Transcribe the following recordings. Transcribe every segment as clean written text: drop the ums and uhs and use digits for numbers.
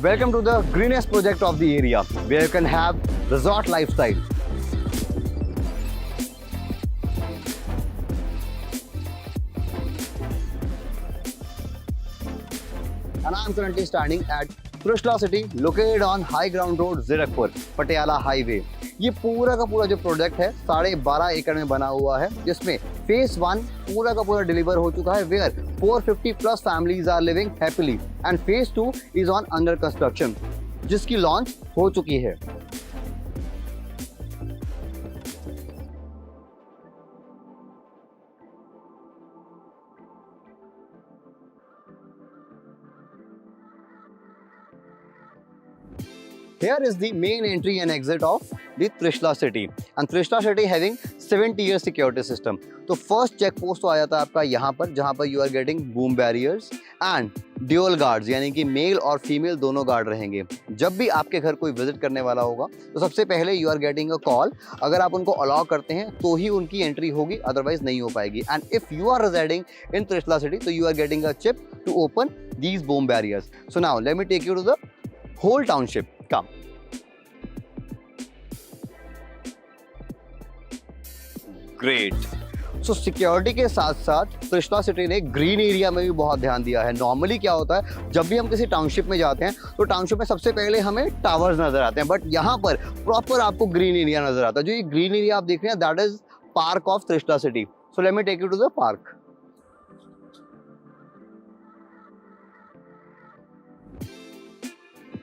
Welcome to the greenest project of the area, where you can have resort lifestyle. And I'm currently standing at Trishla City, located on High Ground Road, Zirakpur, Patiala Highway. ये पूरा का पूरा जो project है 12.5 एकड़ में बना हुआ है, जिसमें फेज 1 पूरा का पूरा डिलीवर हो चुका है, where 450 plus families are living happily, and phase 2 is on under construction, जिसकी लॉन्च हो चुकी है. Here is the main entry and exit of the Trishla City, and Trishla City having 70-year security system. तो first check post तो आ जाता है आपका यहाँ पर, जहाँ पर you are getting boom barriers and dual guards, यानी कि मेल और फीमेल दोनों गार्ड रहेंगे. जब भी आपके घर कोई विजिट करने वाला होगा तो सबसे पहले you are getting a call. अगर आप उनको अलाउ करते हैं तो ही उनकी एंट्री होगी, अदरवाइज नहीं हो पाएगी. And if you are residing in Trishla City तो you are getting a chip to open these boom barriers. So now let me take you to the whole township. Come. Great. So security के साथ साथ Trishla city ने green area में भी बहुत ध्यान दिया है. नॉर्मली क्या होता है, जब भी हम किसी टाउनशिप में जाते हैं तो टाउनशिप में सबसे पहले हमें टावर्स नजर आते हैं, बट यहाँ पर प्रॉपर आपको ग्रीन एरिया नजर आता है. जो ये ग्रीन एरिया आप देख रहे हैं, that is park of Trishla city. So let me take you to the park.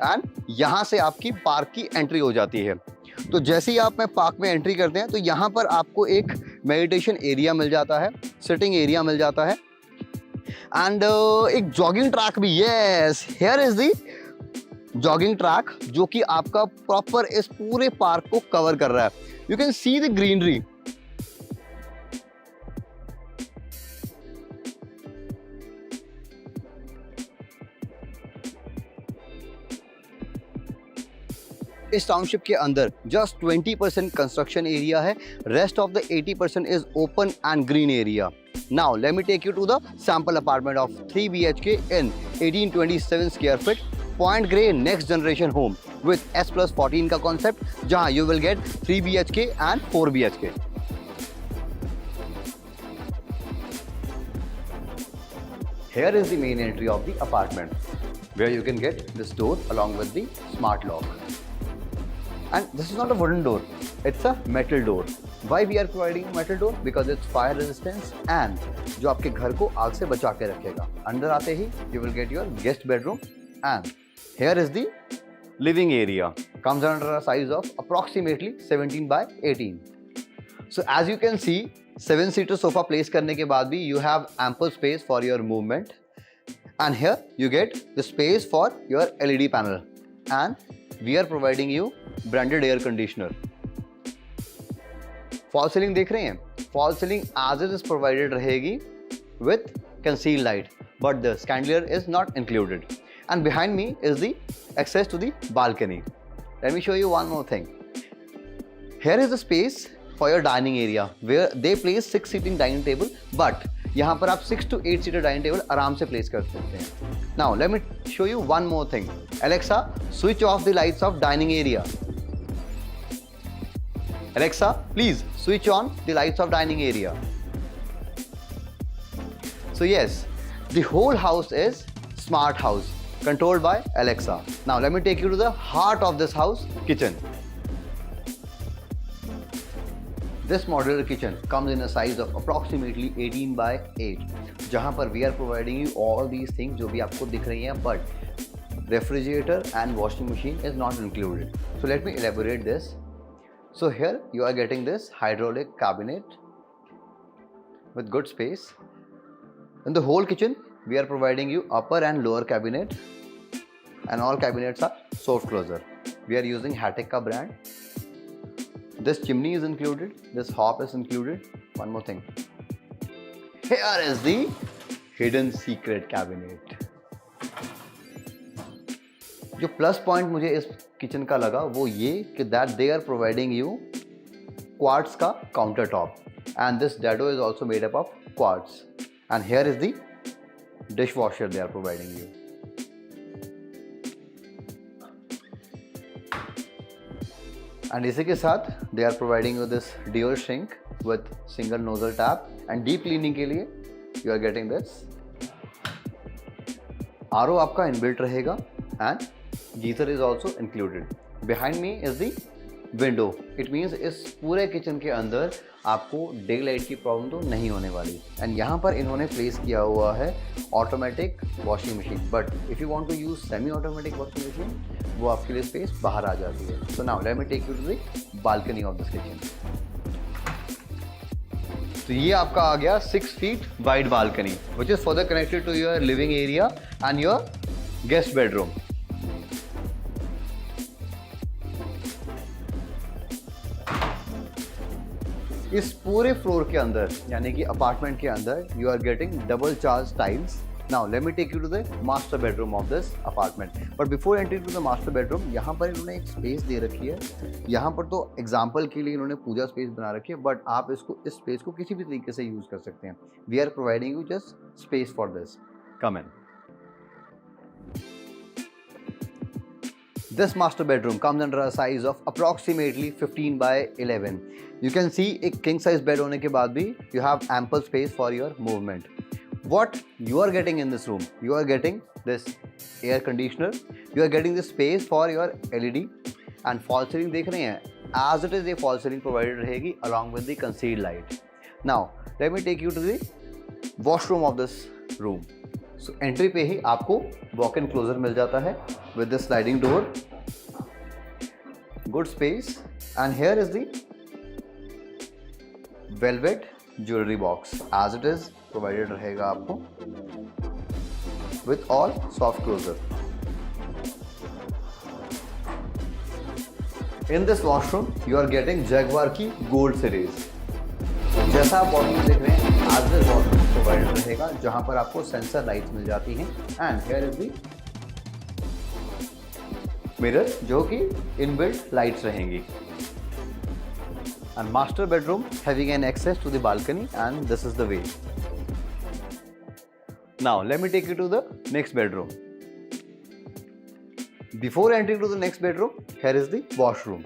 And यहां से आपकी पार्क की एंट्री हो जाती है. तो जैसे ही आप में पार्क में एंट्री करते हैं तो यहाँ पर आपको एक मेडिटेशन एरिया मिल जाता है, सिटिंग एरिया मिल जाता है, एंड एक जॉगिंग ट्रैक भी. Yes, here is the jogging track, जो कि आपका प्रॉपर इस पूरे पार्क को कवर कर रहा है. You can see the greenery. इस टाउनशिप के अंदर जस्ट 20% कंस्ट्रक्शन एरिया है, rest of the 80% is open and green area. Now let me take you to the sample apartment of 3 BHK in 1827 square feet, point grey next generation home with S+14 का concept, जहां you will get 3 BHK and 4 BHK. Here is the main entry of the apartment, where you can get this door along with the smart lock. And this is not a wooden door, it's a metal door. Why we are providing a metal door? Because it's fire resistance and जो आपके घर को आग से बचा के रखेगा. अंदर आते ही you will get your guest bedroom, and here is the living area. Comes under a size of approximately 17 by 18. So as you can see, 7-seater sofa place करने के बाद भी you have ample space for your movement, and here you get the space for your LED panel, and we are providing you branded air conditioner. Fall ceiling देख रहे हैं, fall ceiling as it is provided रहेगी with concealed light, but the chandelier is not included. And behind me is the access to the balcony. Let me show you one more thing. Here is the space for your dining area, where they place 6-seating dining table, but यहाँ पर आप 6 to 8 seater dining table आराम से place कर सकते हैं. Now let me show you one more thing. Alexa, switch off the lights of dining area. Alexa, please switch on the lights of dining area. So yes, the whole house is smart house, controlled by Alexa. Now let me take you to the heart of this house, kitchen. This modular kitchen comes in a size of approximately 18 by 8, जहाँ पर we are providing you all these things जो भी आपको दिख रही हैं, but refrigerator and washing machine is not included. So let me elaborate this. So here you are getting this hydraulic cabinet with good space. In the whole kitchen we are providing you upper and lower cabinet, and all cabinets are soft closer. We are using Hatekka brand. This chimney is included, this hob is included. One more thing, here is the hidden secret cabinet. जो plus point मुझे इस kitchen का लगा वो ये कि that they are providing you quartz का countertop, and this dado is also made up of quartz, and here is the dishwasher they are providing you. And इसी के साथ they are providing you this dual sink with single nozzle tap and deep cleaning के लिए you are getting this RO आपका inbuilt रहेगा and geyser is also included. Behind me is the window. It means इस पूरे kitchen के अंदर आपको day light की प्रॉब्लम तो नहीं होने वाली। एंड यहाँ पर इन्होंने प्लेस किया हुआ है automatic washing machine, but if you want to use semi automatic washing machine वो आपके लिए स्पेस बाहर आ जाती है। So now let me take you to the balcony of this kitchen. तो ये आपका आ गया 6 feet wide balcony which is further connected to your living area and your guest bedroom. इस पूरे फ्लोर के अंदर यानी कि अपार्टमेंट के अंदर you are getting double charge tiles. Now let me take you to the master bedroom of this apartment. But before entering to the master bedroom, यहाँ पर इन्होंने एक स्पेस दे रखी है। यहाँ पर तो एग्जाम्पल के लिए इन्होंने पूजा स्पेस बना रखी है, बट आप इसको इस स्पेस को किसी भी तरीके से यूज कर सकते हैं। We are providing you just space for this. Come in. This master bedroom comes under a size of approximately 15 by 11. You can see एक king size bed होने के बाद भी you have ample space for your movement. What you are getting in this room? You are getting this air conditioner. You are getting this space for your LED and fall ceiling देख रहे हैं? As it is ये fall ceiling provided रहेगी along with the concealed light. Now let me take you to the washroom of this room. So entry पे ही आपको walk in closure मिल जाता है with the sliding door, good space, and here is the velvet jewelry box as it is provided रहेगा आपको with all soft closure. In this washroom you are getting Jaguar की gold series। जैसा आप washroom देख रहे हैं आज this washroom provided रहेगा जहां पर आपको सेंसर लाइट्स मिल जाती हैं and here is the mirror जो कि इनबिल्ट लाइट्स रहेंगी। And master bedroom having an access to the balcony and this is the way. Now let me take you to the next bedroom. Before entering to the next bedroom here is the washroom.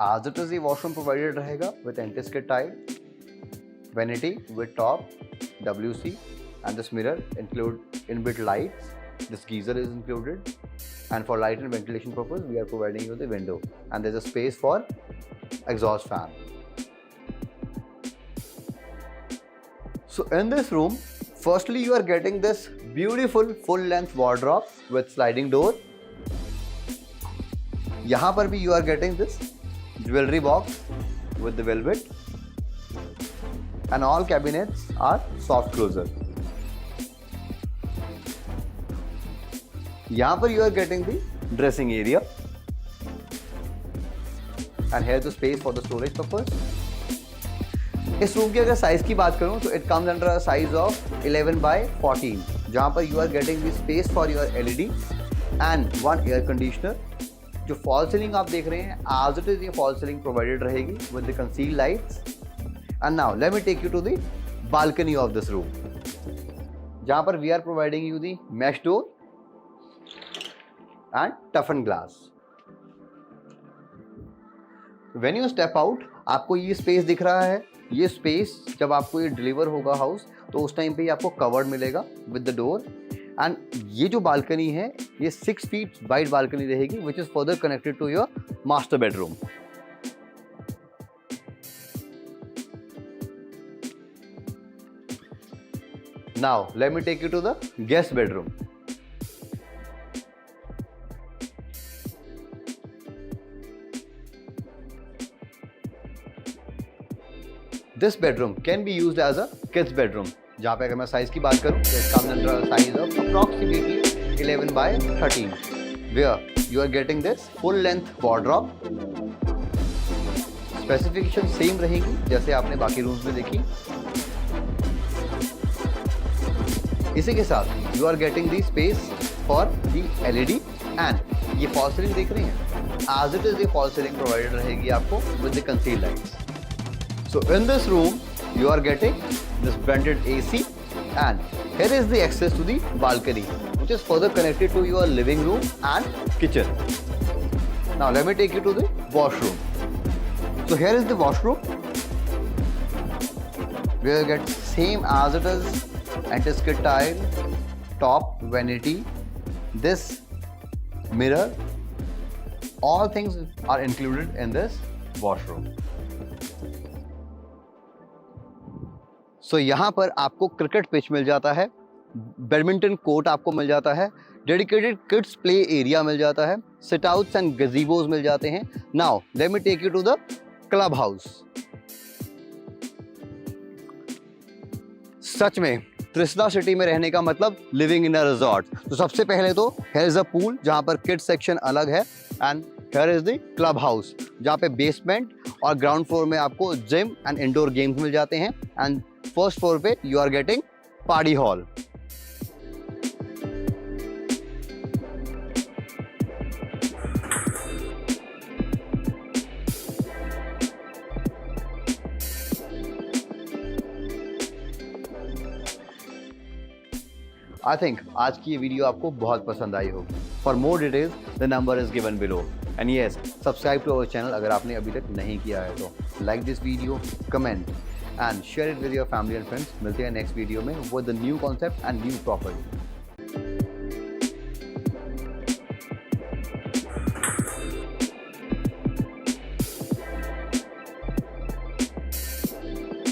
As it is the washroom provided रहेगा with anti-skid tile, vanity with top, WC, and this mirror include inbuilt lights. This geyser is included, and for light and ventilation purpose, we are providing you the window, and there's a space for exhaust fan. So in this room, firstly you are getting this beautiful full-length wardrobe with sliding door. यहाँ पर भी you are getting this jewelry box with the velvet and all cabinets are soft closure. यहाँ पर you are getting the dressing area and here the space for the storage purpose. इस room की अगर size की बात करूं तो it comes under a size of 11 by 14 जहां पर you are getting the space for your LED and one air conditioner. जो फॉल सीलिंग आप देख रहे हैं आज इट इज ये फॉल सीलिंग प्रोवाइडेड रहेगी with the concealed lights. And now let me take you to the balcony of this room जहां पर we are providing you the mesh door and टफन glass. When you step out आपको ये space दिख रहा है। ये स्पेस जब आपको ये डिलीवर होगा हाउस तो उस टाइम पे ही आपको कवर्ड मिलेगा विद द डोर। एंड ये जो बालकनी है ये 6 फीट वाइड बालकनी रहेगी which is further connected to your master bedroom. Now let me take you to the guest bedroom. This bedroom can be used as a kids bedroom जहाँ पे अगर मैं size की बात करूँ तो it comes under size of approximately 11 by 13 where you are getting this full length wardrobe. Specification same रहेगी जैसे आपने बाकी रूम्स में देखी। इसी के साथ you are getting the space for the LED and ये फॉल सीलिंग देख रहे हैं एज इट इज ये फॉल सीलिंग प्रोवाइडेड रहेगी आपको with the concealed lights. So in this room you are getting this branded AC and here is the access to the balcony which is further connected to your living room and kitchen. Now let me take you to the washroom. So here is the washroom. We will get same as it is, anti-skid tile, top vanity, this mirror. All things are included in this washroom. So यहाँ पर आपको cricket pitch मिल जाता है, badminton court आपको मिल जाता है, dedicated kids play area मिल जाता है, सिट आउट्स एंड गजीबोज मिल जाते हैं. Now let me take you to the club house. सच में त्रिस्ता सिटी में रहने का मतलब लिविंग इन अ रिजॉर्ट. तो सबसे पहले तो हियर इज अ पूल जहां पर किड्स सेक्शन अलग है, and here is the club house जहां पे बेसमेंट और ग्राउंड फ्लोर में आपको जिम एंड इंडोर गेम्स मिल जाते हैं, एंड फर्स्ट फ्लोर पे you are getting party hall. I think आज की ये वीडियो आपको बहुत पसंद आई होगी. For more details the number is given below. And yes, subscribe to our channel अगर आपने अभी तक नहीं किया है तो. Like this video, comment and share it with your family and friends. मिलते हैं नेक्स्ट वीडियो में with the new concept and new property.